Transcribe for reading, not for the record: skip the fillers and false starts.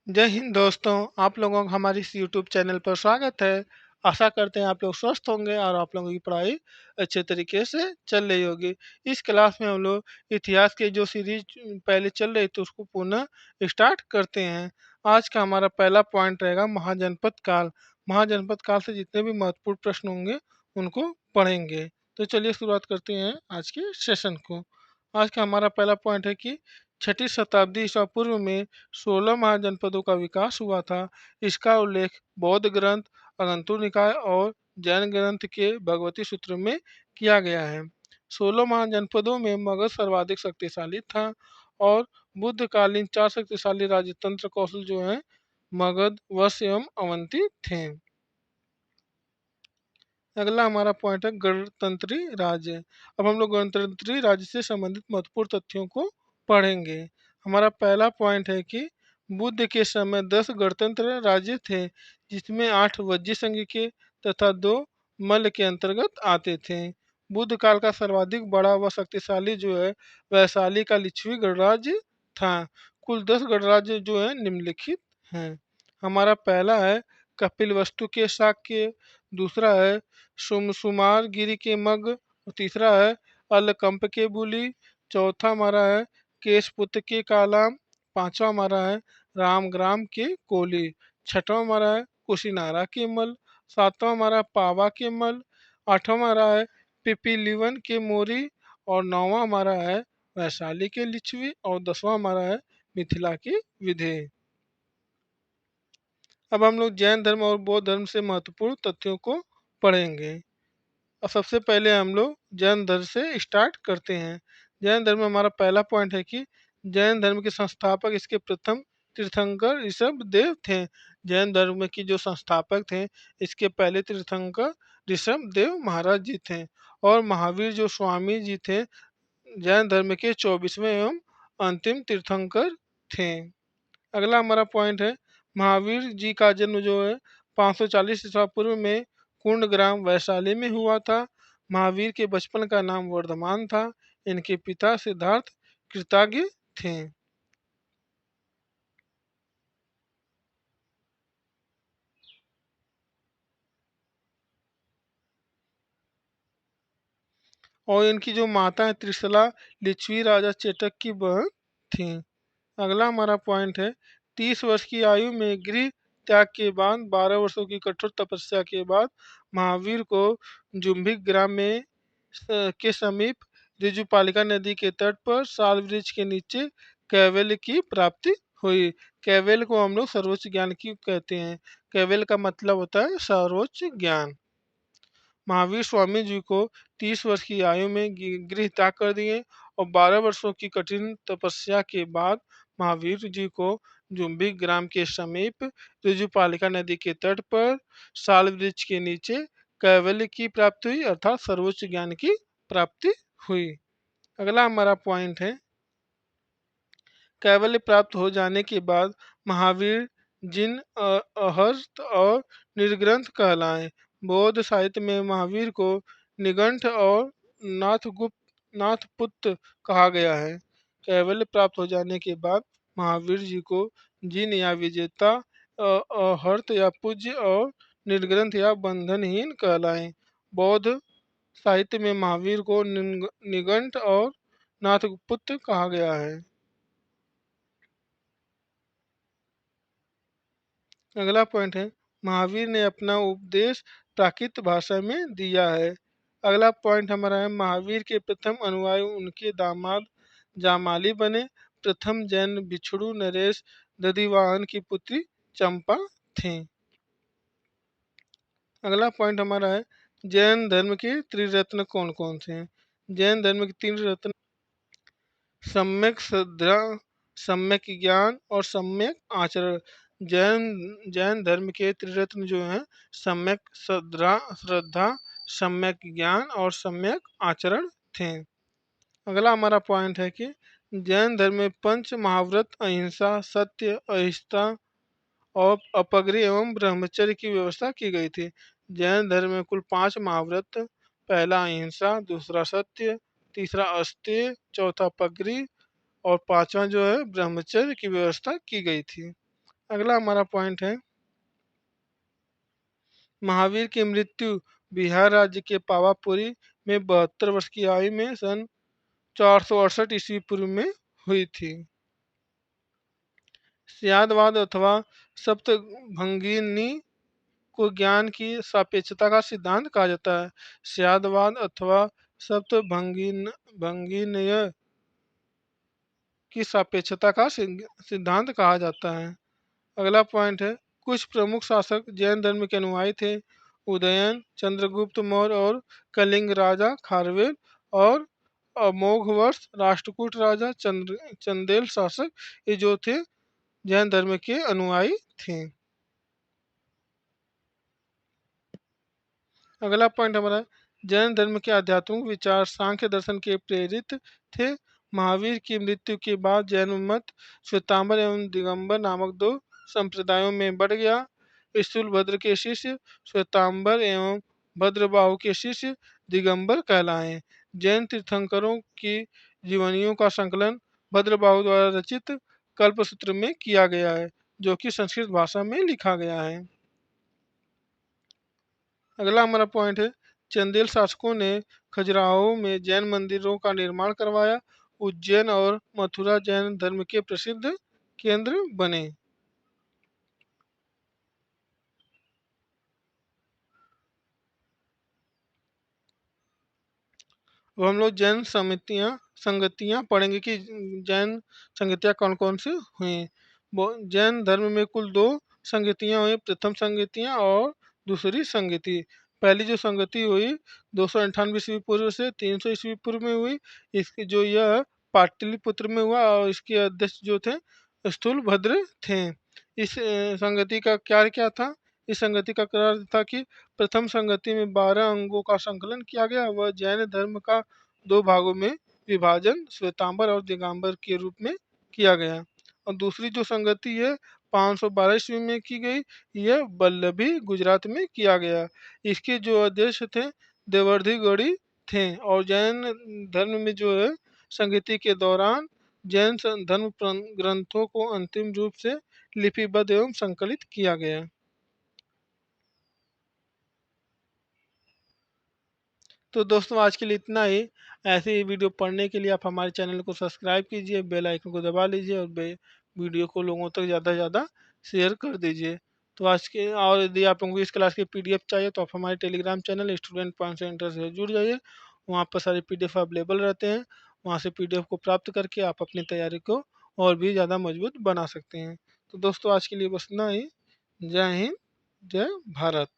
जय हिंद दोस्तों। आप लोगों का हमारे इस यूट्यूब चैनल पर स्वागत है। आशा करते हैं आप लोग स्वस्थ होंगे और आप लोगों की पढ़ाई अच्छे तरीके से चल रही होगी। इस क्लास में हम लोग इतिहास के जो सीरीज पहले चल रही थी उसको पुनः स्टार्ट करते हैं। आज का हमारा पहला पॉइंट रहेगा महाजनपद काल। महाजनपद काल से जितने भी महत्वपूर्ण प्रश्न होंगे उनको पढ़ेंगे। तो चलिए शुरुआत करते हैं आज के सेशन को। आज का हमारा पहला पॉइंट है कि छठी शताब्दी ईसा पूर्व में 16 महाजनपदों का विकास हुआ था। इसका उल्लेख बौद्ध ग्रंथ अगंतुर निकाय और जैन ग्रंथ के भगवती सूत्र में किया गया है। 16 महाजनपदों में मगध सर्वाधिक शक्तिशाली था और बुद्धकालीन 4 शक्तिशाली राजतंत्र कौशल जो है मगध, वश एवं अवंती थे। अगला हमारा पॉइंट है गणतंत्री राज्य। अब हम लोग गणतंत्री राज्य से संबंधित महत्वपूर्ण तथ्यों को पढ़ेंगे। हमारा पहला पॉइंट है कि बुद्ध के समय 10 गणतंत्र राज्य थे, जिसमें 8 वज्जी संघ के तथा 2 मल्ल के अंतर्गत आते थे। बुद्ध काल का सर्वाधिक बड़ा व शक्तिशाली जो है वैशाली का लिच्छवी गणराज्य था। कुल 10 गणराज्य जो है निम्नलिखित हैं। हमारा पहला है कपिलवस्तु के शाक्य, दूसरा है सुमार गिरी के मग, तीसरा है अलकंप के बुली, चौथा हमारा है केशपुत्र के कालाम, पांचवा हमारा है रामग्राम के कोली, छठवां हमारा है कुशीनारा के मल, सातवां हमारा पावा के मल, आठवां हमारा है पिपीलीवन के मोरी और नौवां हमारा है वैशाली के लिच्छवी और 10वां हमारा है मिथिला के विधे। अब हम लोग जैन धर्म और बौद्ध धर्म से महत्वपूर्ण तथ्यों को पढ़ेंगे। और सबसे पहले हम लोग जैन धर्म से स्टार्ट करते हैं। जैन धर्म में हमारा पहला पॉइंट है कि जैन धर्म के संस्थापक इसके प्रथम तीर्थंकर ऋषभ देव थे। जैन धर्म की जो संस्थापक थे इसके पहले तीर्थंकर ऋषभ देव महाराज जी थे। और महावीर जो स्वामी जी थे जैन धर्म के 24वें एवं अंतिम तीर्थंकर थे। अगला हमारा पॉइंट है महावीर जी का जन्म जो है 540 ईसा पूर्व में कुंड ग्राम वैशाली में हुआ था। महावीर के बचपन का नाम वर्धमान था। इनके पिता सिद्धार्थ कृतज्ञ थे। और इनकी जो माता है त्रिशला लिच्छवी राजा चेतक की बहन थी। अगला हमारा पॉइंट है 30 वर्ष की आयु में गृह त्याग के बाद 12 वर्षों की कठोर तपस्या के बाद महावीर को जुम्भिक ग्राम में के समीप ऋजुपालिका नदी के तट पर साल वृक्ष के नीचे कैवल्य की प्राप्ति हुई। कैवल्य को हम लोग सर्वोच्च ज्ञान की कहते हैं। कैवल्य का मतलब होता है सर्वोच्च ज्ञान। महावीर स्वामी जी को 30 वर्ष की आयु में गृह त्याग कर दिए और 12 वर्षों की कठिन तपस्या के बाद महावीर जी को जुम्बिक ग्राम के समीप ऋजुपालिका नदी के तट पर साल वृक्ष के नीचे कैवल्य की प्राप्ति हुई अर्थात सर्वोच्च ज्ञान की प्राप्ति हुई। अगला हमारा पॉइंट है कैवल्य प्राप्त हो जाने के बाद महावीर जिन अहर्त और निर्ग्रंथ कहलाए। बौद्ध साहित्य में महावीर को निगंठ और नाथगुप्त नाथपुत्र कहा गया है। कैवल्य प्राप्त हो जाने के बाद महावीर जी को जिन या विजेता अहर्त या पूज्य और निर्ग्रंथ या बंधनहीन कहलाए। बौद्ध साहित्य में महावीर को निगंठ और नाथपुत्र कहा गया है। अगला पॉइंट है महावीर ने अपना उपदेश प्राकृत भाषा में दिया है। अगला पॉइंट हमारा है महावीर के प्रथम अनुयायी उनके दामाद जामाली बने। प्रथम जैन भिक्षु नरेश दधिवाहन की पुत्री चंपा थी। अगला पॉइंट हमारा है जैन धर्म के त्रिरत्न कौन कौन से हैं। जैन धर्म के तीन रत्न सम्यक श्रद्धा, सम्यक ज्ञान और सम्यक आचरण। जैन जैन धर्म के त्रिरत्न जो हैं सम्यक श्रद्धा, सम्यक ज्ञान और सम्यक आचरण थे। अगला हमारा पॉइंट है कि जैन धर्म में पंच महाव्रत अहिंसा, सत्य, अहिंसा और अपग्रह एवं ब्रह्मचर्य की व्यवस्था की गई थी। जैन धर्म में कुल 5 महाव्रत, पहला अहिंसा, दूसरा सत्य, तीसरा अस्तेय, चौथा अपग्रह और पांचवा जो है ब्रह्मचर्य की व्यवस्था की गई थी। अगला हमारा पॉइंट है महावीर की मृत्यु बिहार राज्य के पावापुरी में 72 वर्ष की आयु में सन 468 ईस्वी पूर्व में हुई थी। स्यादवाद अथवा सप्तभंगिनी को ज्ञान की सापेक्षता का सिद्धांत कहा जाता है। स्यादवाद अथवा सप्तभंगिनय की सापेक्षता का सिद्धांत कहा जाता है। अगला पॉइंट है कुछ प्रमुख शासक जैन धर्म के अनुयायी थे। उदयन, चंद्रगुप्त मौर्य और कलिंग राजा खारवेल और अमोघवर्ष राष्ट्रकूट राजा चंदेल शासक ये जो थे जैन धर्म के अनुयायी थे। अगला पॉइंट हमारा जैन धर्म के आध्यात्मिक विचार सांख्य दर्शन के प्रेरित थे। महावीर की मृत्यु के बाद जैन मत श्वेतांबर एवं दिगंबर नामक दो संप्रदायों में बढ़ गया। स्थूलभद्र के शिष्य श्वेतांबर एवं भद्रबाहु के शिष्य दिगंबर कहलाए। जैन तीर्थंकरों की जीवनियों का संकलन भद्रबाहु द्वारा रचित कल्पसूत्र में किया गया है जो कि संस्कृत भाषा में लिखा गया है। अगला हमारा पॉइंट है चंदेल शासकों ने खजुराहो में जैन मंदिरों का निर्माण करवाया। उज्जैन और मथुरा जैन धर्म के प्रसिद्ध केंद्र बने। अब हम लोग जैन संगतियाँ पढ़ेंगे कि जैन संगतियाँ कौन कौन सी हुई। जैन धर्म में कुल दो संगतियाँ हुई, प्रथम संगतियाँ और दूसरी संगति। पहली जो संगति हुई 298 ईस्वी पूर्व से 300 ईस्वी पूर्व में हुई। इसकी जो यह पाटलिपुत्र में हुआ और इसके अध्यक्ष जो थे स्थूलभद्र थे। इस संगति का कार्य क्या था। इस संगति का कार्य था कि प्रथम संगति में 12 अंगों का संकलन किया गया। वह जैन धर्म का दो भागों में विभाजन श्वेतांबर और दिगंबर के रूप में किया गया। और दूसरी जो संगति है 512 ईस्वी में की गई। यह वल्लभी गुजरात में किया गया। इसके जो अध्यक्ष थे देवर्धि गढ़ी थे। और जैन धर्म में जो है संगति के दौरान जैन धर्म ग्रंथों को अंतिम रूप से लिपिबद्ध एवं संकलित किया गया। तो दोस्तों आज के लिए इतना ही। ऐसे ही वीडियो पढ़ने के लिए आप हमारे चैनल को सब्सक्राइब कीजिए, बेल आइकन को दबा लीजिए और वीडियो को लोगों तक ज़्यादा से ज़्यादा शेयर कर दीजिए। तो आज के और यदि आप लोगों को इस क्लास की पीडीएफ चाहिए तो आप हमारे Telegram channel student point centre से जुड़ जाइए। वहाँ पर सारे पीडीएफ अवेलेबल रहते हैं। वहाँ से पीडीएफ को प्राप्त करके आप अपनी तैयारी को और भी ज़्यादा मजबूत बना सकते हैं। तो दोस्तों आज के लिए बस इतना ही। जय हिंद, जय भारत।